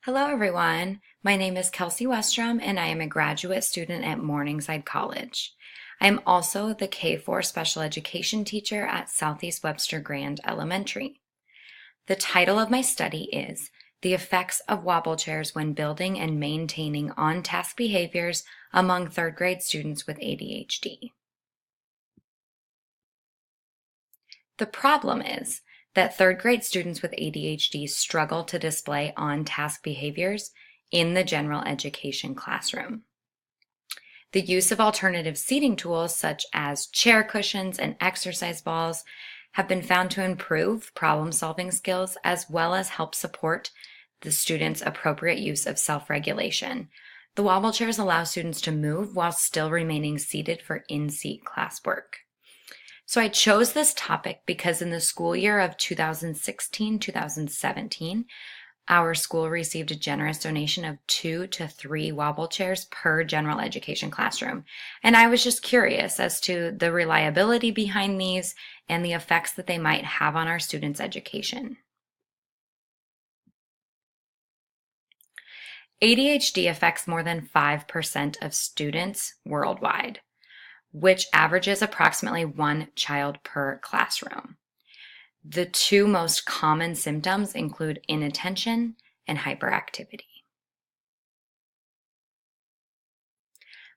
Hello, everyone. My name is Kelsey Westrum, and I am a graduate student at Morningside College. I am also the K-4 special education teacher at Southeast Webster Grand Elementary. The title of my study is The Effects of Wobble Chairs when Building and Maintaining On-Task Behaviors Among Third Grade Students with ADHD. The problem is that third grade students with ADHD struggle to display on-task behaviors in the general education classroom. The use of alternative seating tools such as chair cushions and exercise balls have been found to improve problem-solving skills as well as help support the students' appropriate use of self-regulation. The wobble chairs allow students to move while still remaining seated for in-seat classwork. So I chose this topic because in the school year of 2016-2017, our school received a generous donation of 2 to 3 wobble chairs per general education classroom. And I was just curious as to the reliability behind these and the effects that they might have on our students' education. ADHD affects more than 5% of students worldwide, which averages approximately 1 child per classroom. The two most common symptoms include inattention and hyperactivity.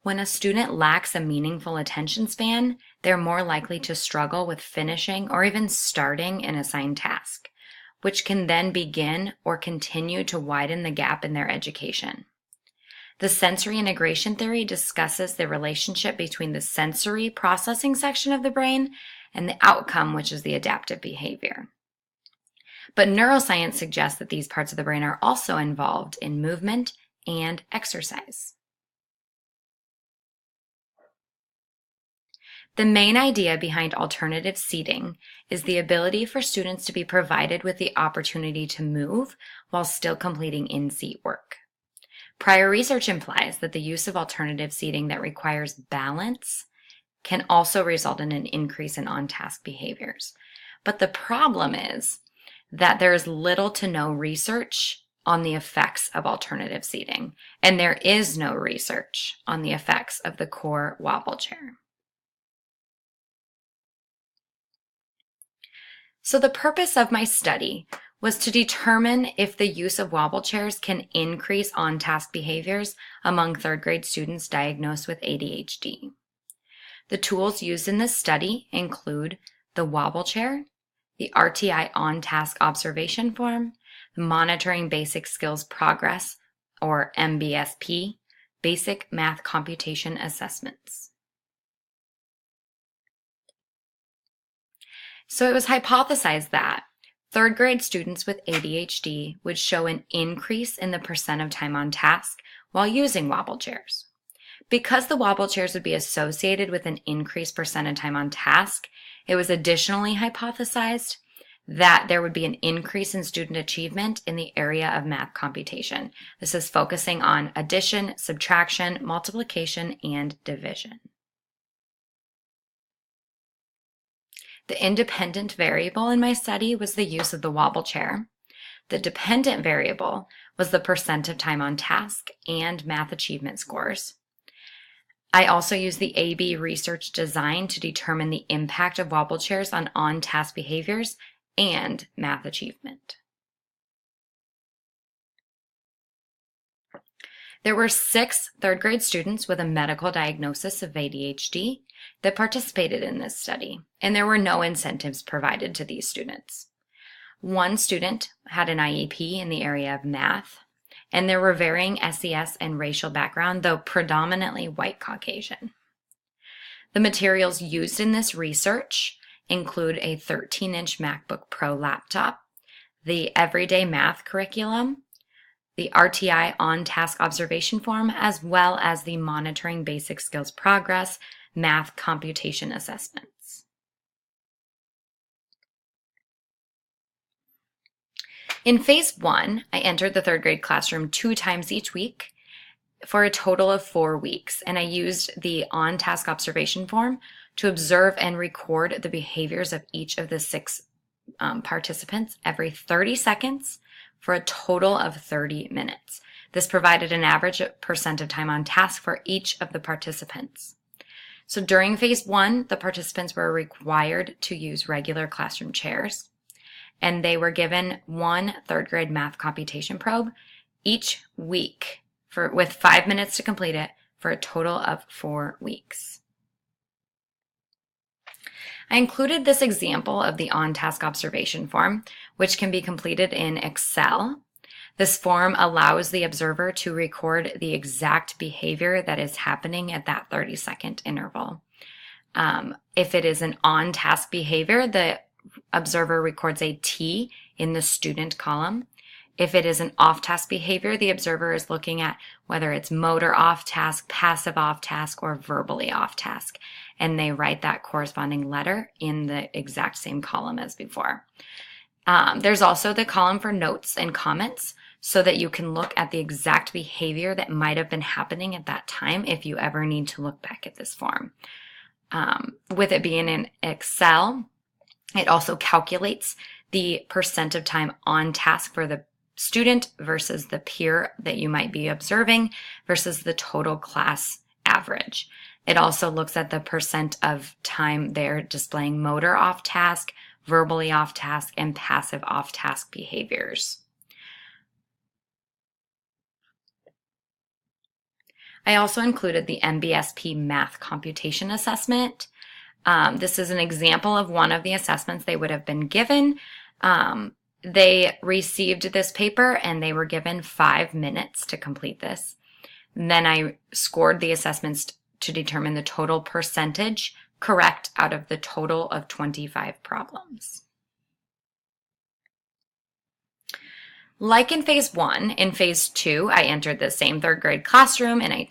When a student lacks a meaningful attention span, they're more likely to struggle with finishing or even starting an assigned task, which can then begin or continue to widen the gap in their education. The sensory integration theory discusses the relationship between the sensory processing section of the brain and the outcome, which is the adaptive behavior. But neuroscience suggests that these parts of the brain are also involved in movement and exercise. The main idea behind alternative seating is the ability for students to be provided with the opportunity to move while still completing in-seat work. Prior research implies that the use of alternative seating that requires balance can also result in an increase in on-task behaviors. But the problem is that there is little to no research on the effects of alternative seating, and there is no research on the effects of the core wobble chair. So the purpose of my study was to determine if the use of wobble chairs can increase on-task behaviors among third grade students diagnosed with ADHD. The tools used in this study include the wobble chair, the RTI on-task observation form, the Monitoring Basic Skills Progress, or MBSP, Basic Math Computation Assessments. So it was hypothesized that third grade students with ADHD would show an increase in the percent of time on task while using wobble chairs. Because the wobble chairs would be associated with an increased percent of time on task, it was additionally hypothesized that there would be an increase in student achievement in the area of math computation. This is focusing on addition, subtraction, multiplication, and division. The independent variable in my study was the use of the wobble chair. The dependent variable was the percent of time on task and math achievement scores. I also used the AB research design to determine the impact of wobble chairs on task behaviors and math achievement. There were 6 third grade students with a medical diagnosis of ADHD that participated in this study, and there were no incentives provided to these students. One student had an IEP in the area of math, and there were varying SES and racial background, though predominantly white Caucasian. The materials used in this research include a 13-inch MacBook Pro laptop, the Everyday Math curriculum, the RTI on-task observation form, as well as the Monitoring Basic Skills Progress math computation assessments. In phase 1, I entered the third grade classroom 2 times each week for a total of 4 weeks, and I used the on-task observation form to observe and record the behaviors of each of the 6 participants every 30 seconds for a total of 30 minutes. This provided an average percent of time on task for each of the participants. So during phase 1, the participants were required to use regular classroom chairs, and they were given one third grade math computation probe each week with 5 minutes to complete it for a total of 4 weeks. I included this example of the on-task observation form, which can be completed in Excel. This form allows the observer to record the exact behavior that is happening at that 30-second interval. If it is an on-task behavior, the observer records a T in the student column. If it is an off-task behavior, the observer is looking at whether it's motor off-task, passive off-task, or verbally off-task, and they write that corresponding letter in the exact same column as before. There's also the column for notes and comments so that you can look at the exact behavior that might have been happening at that time if you ever need to look back at this form. With it being in Excel, it also calculates the percent of time on task for the student versus the peer that you might be observing versus the total class average. It also looks at the percent of time they're displaying motor off task, verbally off task, and passive off task behaviors. I also included the MBSP math computation assessment. This is an example of one of the assessments they would have been given. They received this paper and they were given 5 minutes to complete this. And then I scored the assessments to determine the total percentage correct out of the total of 25 problems. Like in phase 1, in phase 2, I entered the same third grade classroom and I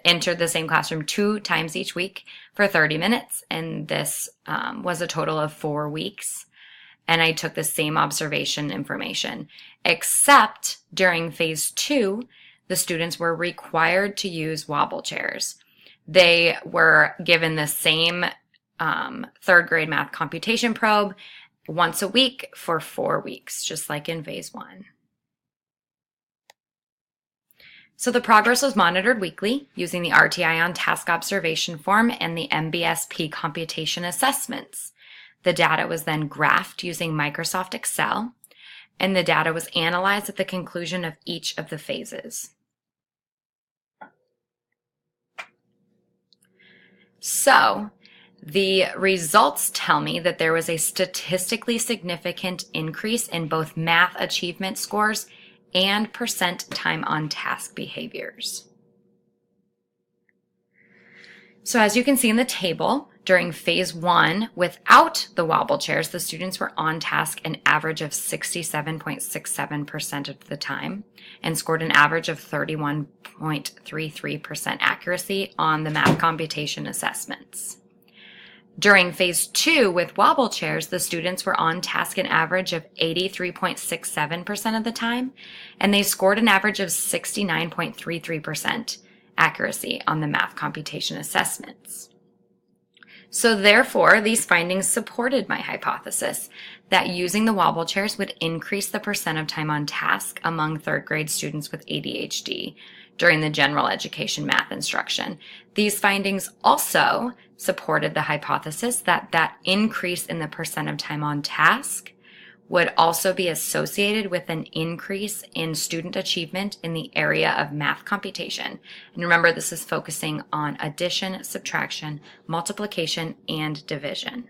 entered the same classroom 2 times each week for 30 minutes. And this was a total of 4 weeks. And I took the same observation information, except during phase 2, the students were required to use wobble chairs. They were given the same third grade math computation probe once a week for 4 weeks, just like in phase 1. So the progress was monitored weekly using the RTI on task observation form and the MBSP computation assessments. The data was then graphed using Microsoft Excel, and the data was analyzed at the conclusion of each of the phases. So, the results tell me that there was a statistically significant increase in both math achievement scores and percent time on task behaviors. So as you can see in the table, during phase 1, without the wobble chairs, the students were on task an average of 67.67% of the time and scored an average of 31.33% accuracy on the math computation assessments. During phase 2 with wobble chairs, the students were on task an average of 83.67% of the time, and they scored an average of 69.33% accuracy on the math computation assessments. So therefore, these findings supported my hypothesis that using the wobble chairs would increase the percent of time on task among third grade students with ADHD during the general education math instruction. These findings also supported the hypothesis that that increase in the percent of time on task would also be associated with an increase in student achievement in the area of math computation. And remember, this is focusing on addition, subtraction, multiplication, and division.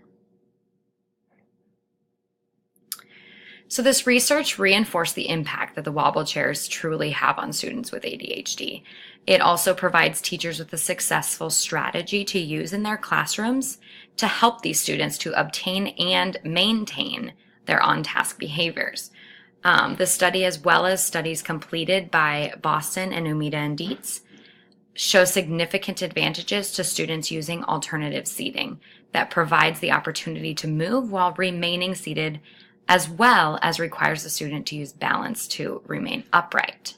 So this research reinforced the impact that the wobble chairs truly have on students with ADHD. It also provides teachers with a successful strategy to use in their classrooms to help these students to obtain and maintain their on-task behaviors. The study, as well as studies completed by Boston and Umida and Dietz, show significant advantages to students using alternative seating that provides the opportunity to move while remaining seated, as well as requires the student to use balance to remain upright.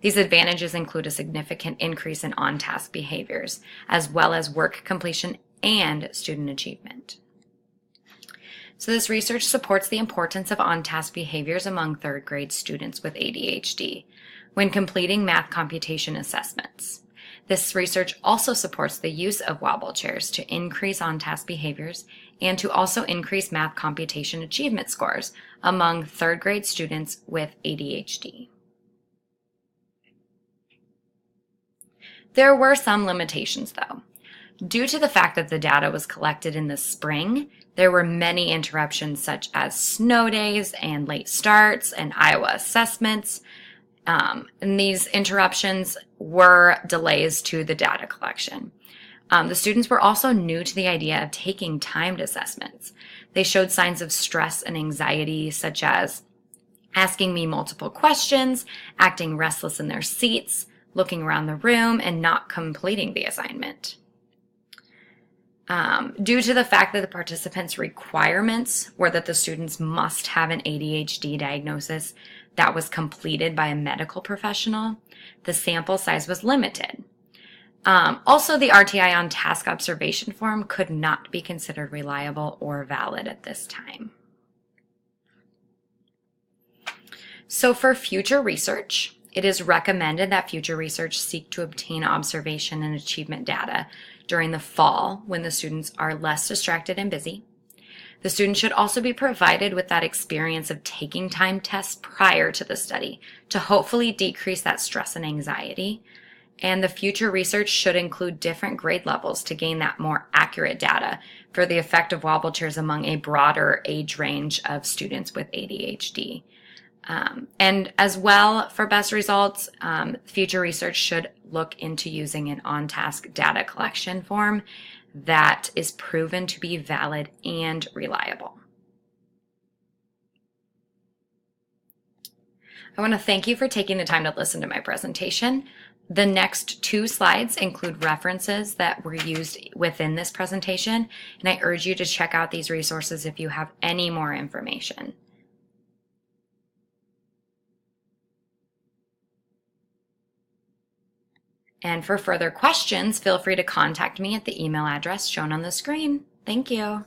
These advantages include a significant increase in on-task behaviors, as well as work completion and student achievement. So this research supports the importance of on-task behaviors among third grade students with ADHD when completing math computation assessments. This research also supports the use of Wobble chairs to increase on-task behaviors and to also increase math computation achievement scores among third grade students with ADHD. There were some limitations though. Due to the fact that the data was collected in the spring, there were many interruptions such as snow days and late starts and Iowa assessments. And these interruptions were delays to the data collection. The students were also new to the idea of taking timed assessments. They showed signs of stress and anxiety, such as asking me multiple questions, acting restless in their seats, looking around the room, and not completing the assignment. Due to the fact that the participants' requirements were that the students must have an ADHD diagnosis that was completed by a medical professional, the sample size was limited. Also, the RTI on task observation form could not be considered reliable or valid at this time. So for future research, it is recommended that future research seek to obtain observation and achievement data during the fall when the students are less distracted and busy. The students should also be provided with that experience of taking timed tests prior to the study to hopefully decrease that stress and anxiety. And the future research should include different grade levels to gain that more accurate data for the effect of Wobble chairs among a broader age range of students with ADHD. And as well, for best results, future research should look into using an on-task data collection form that is proven to be valid and reliable. I want to thank you for taking the time to listen to my presentation. The next 2 slides include references that were used within this presentation, and I urge you to check out these resources if you have any more information. And for further questions, feel free to contact me at the email address shown on the screen. Thank you.